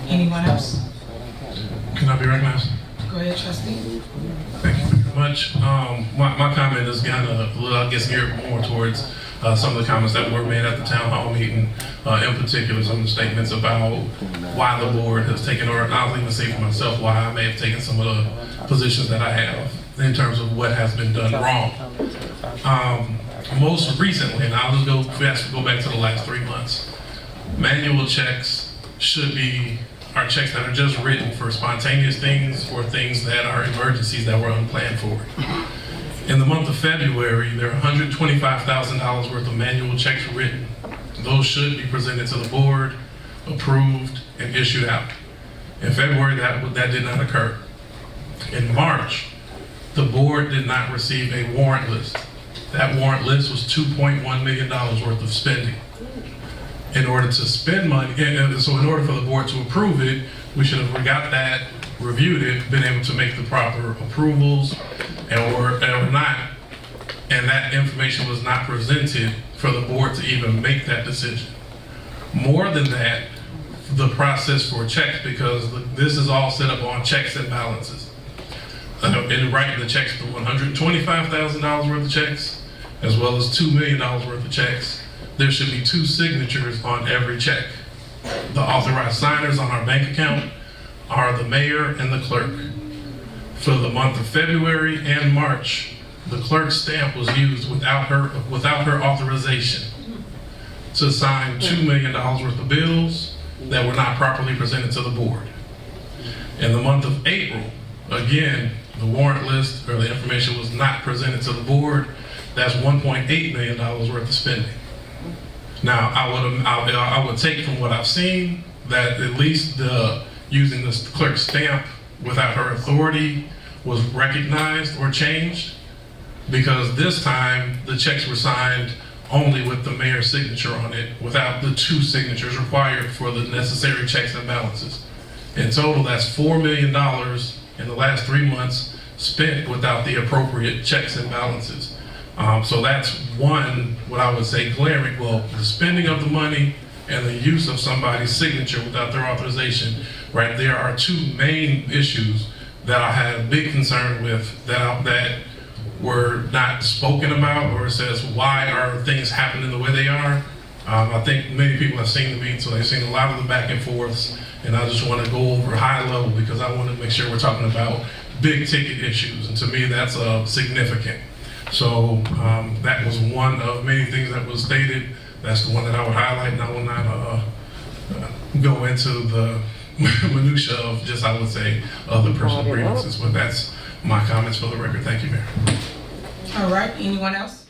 Anyone else? Can I be recognized? Go ahead, trustee. Thank you very much. My comment is kind of, I guess, geared more towards some of the comments that were made at the town hall meeting, in particular some of the statements about why the board has taken, or I'll even say for myself, why I may have taken some of the positions that I have in terms of what has been done wrong. Most recently, and I'll just go back to the last 3 months, manual checks are checks that are just written for spontaneous things or things that are emergencies that were unplanned for. In the month of February, there are $125,000 worth of manual checks written. Those should be presented to the board, approved, and issued out. In February, that did not occur. In March, the board did not receive a warrant list. That warrant list was $2.1 million worth of spending. In order to spend money, so in order for the board to approve it, we should have got that, reviewed it, been able to make the proper approvals, or not, and that information was not presented for the board to even make that decision. More than that, the process for checks, because this is all set up on checks and balances. In writing the checks for $125,000 worth of checks, as well as $2 million worth of checks, there should be 2 signatures on every check. The authorized signers on our bank account are the mayor and the clerk. For the month of February and March, the clerk's stamp was used without her authorization to sign $2 million worth of bills that were not properly presented to the board. In the month of April, again, the warrant list or the information was not presented to the board. That's $1.8 million worth of spending. Now, I would take from what I've seen that at least using the clerk's stamp without her authority was recognized or changed, because this time the checks were signed only with the mayor's signature on it, without the 2 signatures required for the necessary checks and balances. In total, that's $4 million in the last 3 months spent without the appropriate checks and balances. So that's one, what I would say, glaring, the spending of the money and the use of somebody's signature without their authorization. Right there are 2 main issues that I had a big concern with that were not spoken about, or says, why are things happening the way they are? I think many people have seen the meeting, so they've seen a lot of the back and forths, and I just want to go over high level because I want to make sure we're talking about big ticket issues, and to me that's significant. So that was one of many things that was stated. That's the one that I would highlight, and I will not go into the minutia of just, I would say, other personal grievances, but that's my comments for the record. Thank you, Mayor. All right, anyone else?